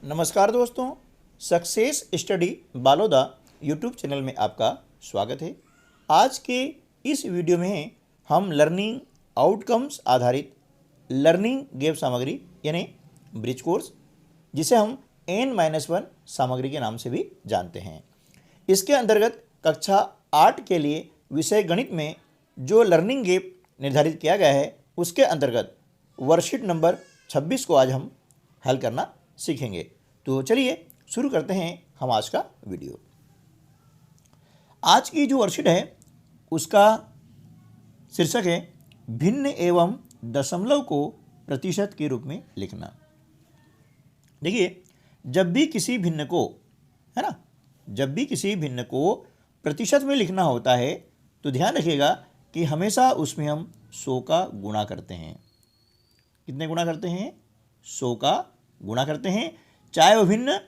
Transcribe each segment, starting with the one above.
नमस्कार दोस्तों, success study Baloda YouTube channel में आपका स्वागत है। आज के इस वीडियो में हम लर्निंग आउटकम्स आधारित लर्निंग गेम सामग्री यानी ब्रिज कोर्स, जिसे हम N-1 सामग्री के नाम से भी जानते हैं, इसके अंतर्गत कक्षा 8 के लिए विषय गणित में जो लर्निंग गेम निर्धारित किया गया है उसके अंतर्गत वर्कशीट नंबर 26 को आज हम हल करना सीखेंगे। तो चलिए शुरू करते हैं हम आज का वीडियो। आज की जो वर्कशीट है उसका शीर्षक है भिन्न एवं दशमलव को प्रतिशत के रूप में लिखना। देखिए, जब भी किसी भिन्न को, है ना, जब भी किसी भिन्न को प्रतिशत में लिखना होता है तो ध्यान रखिएगा कि हमेशा उसमें हम 100 का गुणा करते हैं। कितने गुणा करते हैं? 100 का गुणा करते हैं, चाहे वह भिन्न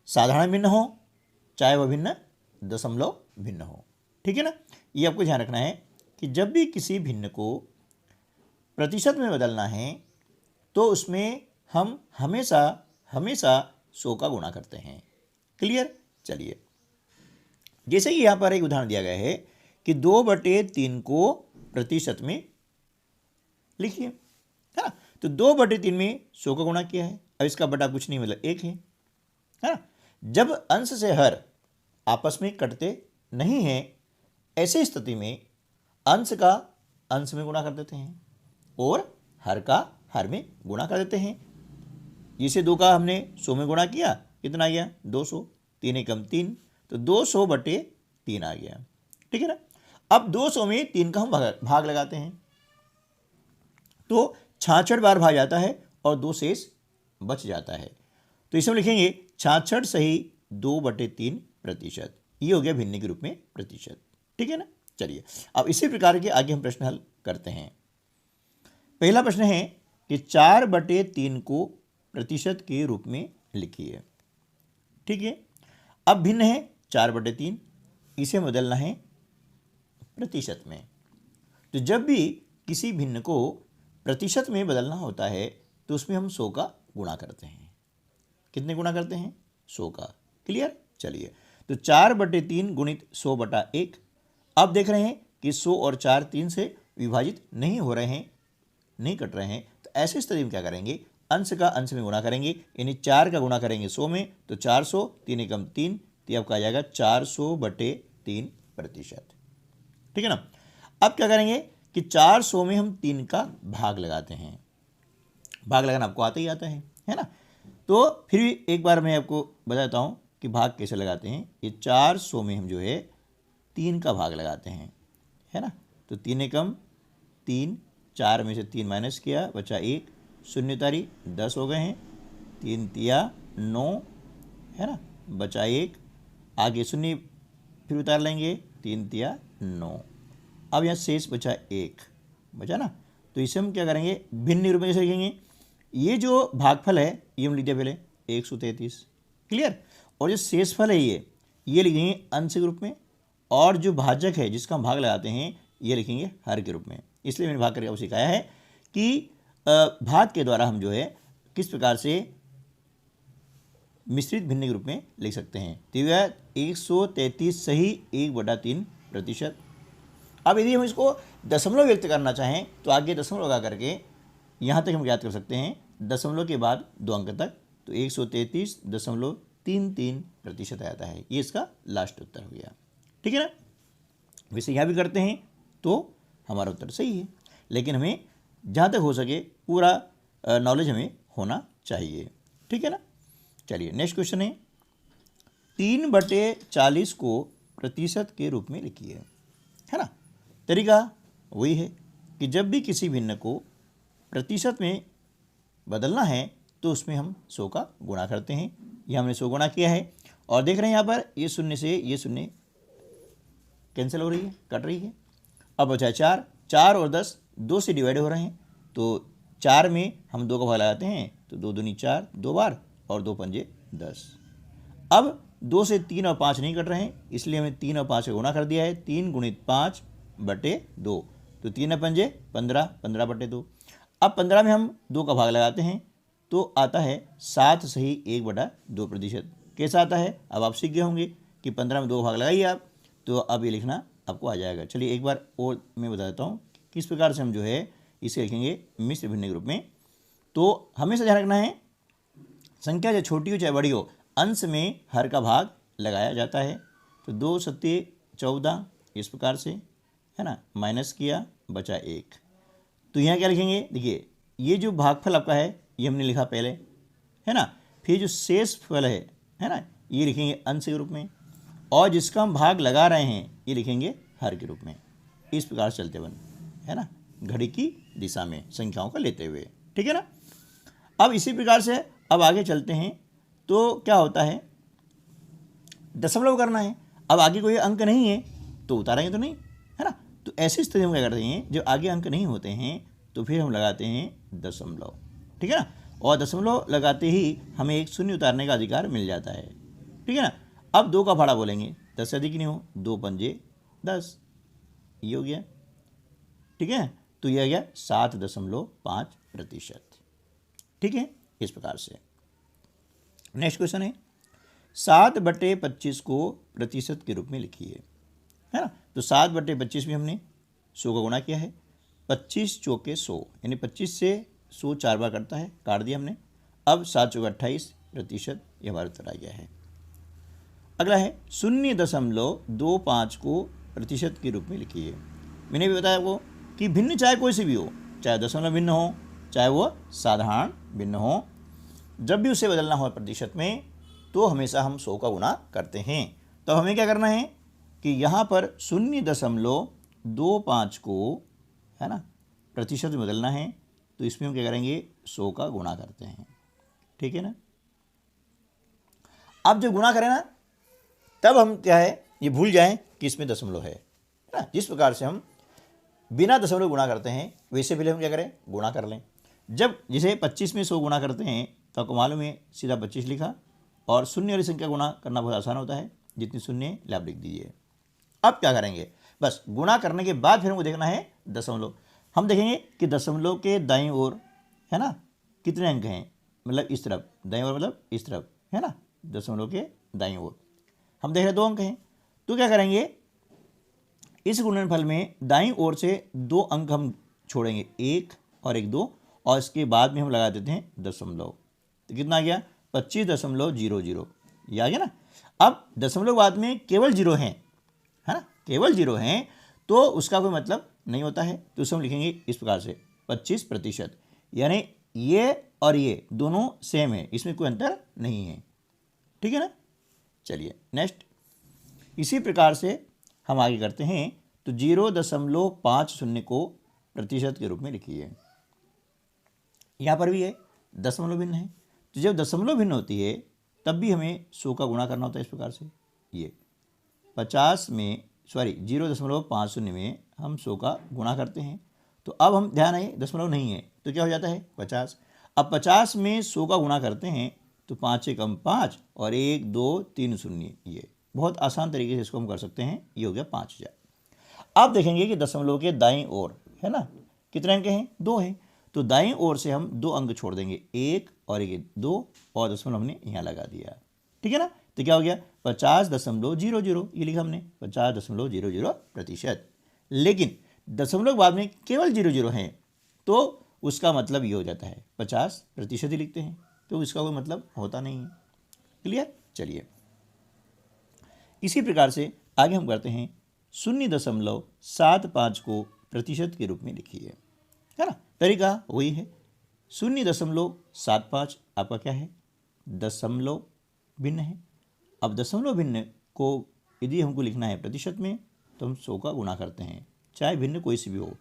साधारण भिन्न हो, चाहे वह भिन्न दशमलव भिन्न हो। ठीक है ना। ये आपको ध्यान रखना है कि जब भी किसी भिन्न को प्रतिशत में बदलना है तो उसमें हम हमेशा 100 का गुणा करते हैं। क्लियर? चलिए, जैसे कि यहाँ पर एक उदाहरण दिया गया है कि 2/3 को प्रतिशत में लिखिए, है ना। तो 2/3 में 100 का गुणा किया है। अब इसका बटा कुछ नहीं, मतलब 1 है ना। जब अंश से हर आपस में कटते नहीं हैं, ऐसी स्थिति में अंश का अंश में गुणा कर देते हैं और हर का हर में गुणा कर देते हैं। जिसे 2 का हमने 100 में गुणा किया, कितना आ गया? 200। 3 एकम 3, तो 200/3 आ गया। ठीक है ना। अब 200 में 3 का हम भाग लगाते हैं तो 66 बार भाग जाता है और 2 शेष बच जाता है। तो इसमें लिखेंगे 66 सही 2/3 प्रतिशत। ये हो गया भिन्न के रूप में प्रतिशत। ठीक है ना। चलिए, अब इसी प्रकार के आगे हम प्रश्न हल करते हैं। पहला प्रश्न है कि 4/3 को प्रतिशत के रूप में लिखिए। ठीक है। अब भिन्न है 4/3, इसे बदलना है प्रतिशत में। तो जब भी किसी भिन्न को प्रतिशत में बदलना होता है तो उसमें हम 100 का गुणा करते हैं। कितने गुणा करते हैं? 100 का। क्लियर? चलिए, तो 4/3 गुणित 100/1। अब देख रहे हैं कि 100 और 4 3 से विभाजित नहीं हो रहे हैं, नहीं कट रहे हैं। तो ऐसी स्थिति में क्या करेंगे? अंश का अंश में गुणा करेंगे, यानी 4 का गुणा करेंगे 100 में, तो 400। 3 एकम 3, तो आपका आ जाएगा 400/3 प्रतिशत। ठीक है ना। अब क्या करेंगे कि 400 में हम 3 का भाग लगाते हैं। भाग लगाना आपको आता ही आता है ना। तो फिर भी एक बार मैं आपको बताता हूँ कि भाग कैसे लगाते हैं। ये 400 में हम जो है 3 का भाग लगाते हैं, है ना। तो 3 एकम 3, 4 में से 3 माइनस किया, बचा 1, 0 तारी 10 हो गए हैं, 3 तिया 9, है ना, बचा 1, आगे 0 फिर उतार लेंगे, 3 तिया 9। अब यहाँ शेष बचा 1, बचा ना। तो इसे हम क्या करेंगे? भिन्न रूप में जैसे लिखेंगे, ये जो भागफल है ये हम लिख दिया पहले 133। क्लियर? और जो शेषफल है ये लिखेंगे अंश के रूप में, और जो भाजक है जिसका हम भाग लगाते हैं ये लिखेंगे हर के रूप में। इसलिए मैंने भाग करके आपको सिखाया है कि भाग के द्वारा हम जो है किस प्रकार से मिश्रित भिन्न के रूप में लिख सकते हैं। तो यह 133 सही 1/3 प्रतिशत। अब यदि हम इसको दशमलव व्यक्त करना चाहें तो आगे दशमलव लगा करके यहाँ तक हम ज्ञात कर सकते हैं, दशमलव के बाद 2 अंक तक, तो 133.33 प्रतिशत आता है। ये इसका लास्ट उत्तर हो गया। ठीक है ना। वैसे यहाँ भी करते हैं तो हमारा उत्तर सही है, लेकिन हमें जहाँ तक हो सके पूरा नॉलेज हमें होना चाहिए। ठीक है ना। चलिए, नेक्स्ट क्वेश्चन है 3/40 को प्रतिशत के रूप में लिखिए, है ना। तरीका वही है कि जब भी किसी भिन्न को प्रतिशत में बदलना है तो उसमें हम 100 का गुणा करते हैं। यह हमने 100 गुणा किया है और देख रहे हैं यहाँ पर ये 0 से ये 0 कैंसिल हो रही है, कट रही है। अब बचा 4, 4 और 10 2 से डिवाइड हो रहे हैं, तो 4 में हम 2 का भाग लगाते हैं, तो 2 दूनी 4 2 बार, और 2 पंजे 10। अब 2 से 3 और 5 नहीं कट रहे हैं, इसलिए हमने 3 और 5 का गुणा कर दिया है। 3 गुणित 5/2, तो 3 पंजे 15, 15/2। अब 15 में हम 2 का भाग लगाते हैं, तो आता है 7 = 1/2%। कैसा आता है, अब आप सीख गए होंगे कि 15 में 2 भाग लगाइए आप, तो अब ये लिखना आपको आ जाएगा। चलिए एक बार और मैं बता देता हूँ किस प्रकार से हम जो है इसे लिखेंगे मिश्र भिन्न के रूप में। तो हमेशा ध्यान रखना है, संख्या चाहे छोटी हो चाहे बड़ी हो, अंश में हर का भाग लगाया जाता है। तो 2 सत्ते 14 इस प्रकार से, है ना, माइनस किया, बचा 1। तो यहाँ क्या लिखेंगे, देखिए ये जो भागफल आपका है ये हमने लिखा पहले, है ना, फिर जो शेष फल है ना, ये लिखेंगे अंश के रूप में, और जिसका हम भाग लगा रहे हैं ये लिखेंगे हर के रूप में। इस प्रकार से चलते बन, है ना, घड़ी की दिशा में संख्याओं का लेते हुए, ठीक है ना। अब इसी प्रकार से अब आगे चलते हैं, तो क्या होता है, दशमलव करना है। अब आगे कोई अंक नहीं है तो उतारेंगे तो नहीं, है ना। तो ऐसी स्थिति में क्या करते हैं, जब आगे अंक नहीं होते हैं तो फिर हम लगाते हैं दशमलव, ठीक है ना। और दशमलव लगाते ही हमें एक शून्य उतारने का अधिकार मिल जाता है, ठीक है ना। अब 2 का भाड़ा बोलेंगे, 10 से अधिक नहीं हो, 2 पंजे 10, ये हो गया, ठीक है। तो यह गया 7.5%, ठीक है। इस प्रकार से नेक्स्ट क्वेश्चन है 7/25 को प्रतिशत के रूप में लिखिए, है ना। तो 7/25 में हमने 100 का गुणा किया है, 25 चौके 100 यानी 25 से 100 4 बार कटता है, काट दिया हमने। अब 7 चौके 28%, ये हमारा उत्तर आ गया है। अगला है 0.25 को प्रतिशत के रूप में लिखिए। मैंने भी बताया वो कि भिन्न चाहे कोई से भी हो, चाहे दशमलव भिन्न हो चाहे वो साधारण भिन्न हो, जब भी उसे बदलना हो प्रतिशत में तो हमेशा हम 100 का गुणा करते हैं। तो हमें क्या करना है कि यहाँ पर 0.25 को, है ना, प्रतिशत में बदलना है। तो इसमें हम क्या करेंगे, 100 का गुणा करते हैं, ठीक है ना। अब जब गुणा करें ना, तब हम क्या है ये भूल जाएं कि इसमें दशमलव है ना। जिस प्रकार से हम बिना दशमलव गुणा करते हैं वैसे पहले हम क्या करें, गुणा कर लें। जब जिसे 25 में 100 गुणा करते हैं तो आपको मालूम है सीधा 25 लिखा, और शून्य वाली संख्या गुणा करना बहुत आसान होता है, जितनी शून्य लाभ लिख दीजिए। अब क्या करेंगे, बस गुणा करने के बाद फिर हमको देखना है दशमलव। हम देखेंगे कि दशमलव के दाईं ओर, है ना, कितने अंक हैं, मतलब इस तरफ, दाईं ओर मतलब इस तरफ, है ना, दशमलव के दाईं ओर हम देख रहे हैं 2 अंक हैं। तो क्या करेंगे, इस गुणनफल में दाईं ओर से 2 अंक हम छोड़ेंगे, 1 और 1 2, और इसके बाद में हम लगा देते हैं दशमलव। तो कितना आ गया, 25.00, ये आ गया ना। अब दशमलव बाद में केवल 0 हैं, है ना, केवल 0 हैं, तो उसका कोई मतलब नहीं होता है। तो उसे हम लिखेंगे इस प्रकार से 25%, यानी ये और ये दोनों सेम है, इसमें कोई अंतर नहीं है, ठीक है ना। चलिए नेक्स्ट, इसी प्रकार से हम आगे करते हैं। तो 0.50 को प्रतिशत के रूप में लिखिए। यहाँ पर भी है दशमलव भिन्न है, तो जब दशमलव भिन्न होती है तब भी हमें 100 का गुणा करना होता है। इस प्रकार से ये 50 में 0.50 में हम 100 का गुणा करते हैं। तो अब हम ध्यान है दशमलव नहीं है तो क्या हो जाता है 50। अब 50 में 100 का गुणा करते हैं तो 5 कम 5 और 1 2 3 शून्य, ये बहुत आसान तरीके से इसको हम कर सकते हैं। ये हो गया 5000। अब देखेंगे कि दशमलव के दाईं ओर, है ना, कितने अंक हैं, 2 हैं। तो दाईं ओर से हम 2 अंक छोड़ देंगे, 1 और 1 2, और दशमलव हमने यहाँ लगा दिया, ठीक है ना। तो क्या हो गया 50.00, ये लिखा हमने 50.00%। लेकिन दशमलव बाद में केवल 00 हैं, तो उसका मतलब ये हो जाता है 50% ही लिखते हैं, तो इसका कोई मतलब होता नहीं है। क्लियर। चलिए इसी प्रकार से आगे हम करते हैं 0.75 को प्रतिशत के रूप में लिखिए, है ना। तरीका वही है, 0.75 आपका क्या है, दशमलव भिन्न है। अब दशमलव भिन्न को यदि हमको लिखना है प्रतिशत में तो हम 100 का गुणा करते हैं, चाहे भिन्न कोई सी भी हो,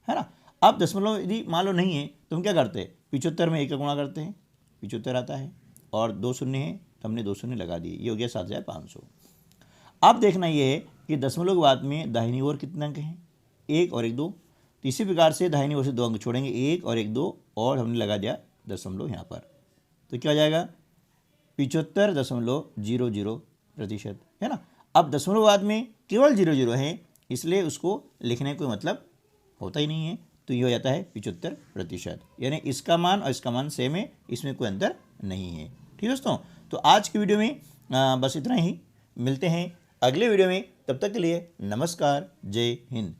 है ना। अब दशमलव यदि मान लो नहीं है तो हम क्या करते हैं, 75 में 1 का गुणा करते हैं, 75 आता है, और 2 शून्य है तो हमने 2 शून्य लगा दिए, ये हो गया 7500। अब देखना ये है कि दशमलव के बाद में दाहिनी ओर कितने अंक हैं, 1 और 1 2। तो इसी प्रकार से दाहिनी ओर से 2 अंक छोड़ेंगे, 1 और 1 2, और हमने लगा दिया दशमलव यहाँ पर। तो क्या हो जाएगा 75.00%, है ना। अब दशमलव बाद में केवल 00 है, इसलिए उसको लिखने का कोई मतलब होता ही नहीं है, तो ये हो जाता है 75%, यानी इसका मान और इसका मान सेम है, इसमें कोई अंतर नहीं है। ठीक है दोस्तों, तो आज की वीडियो में बस इतना ही। मिलते हैं अगले वीडियो में, तब तक के लिए नमस्कार, जय हिंद।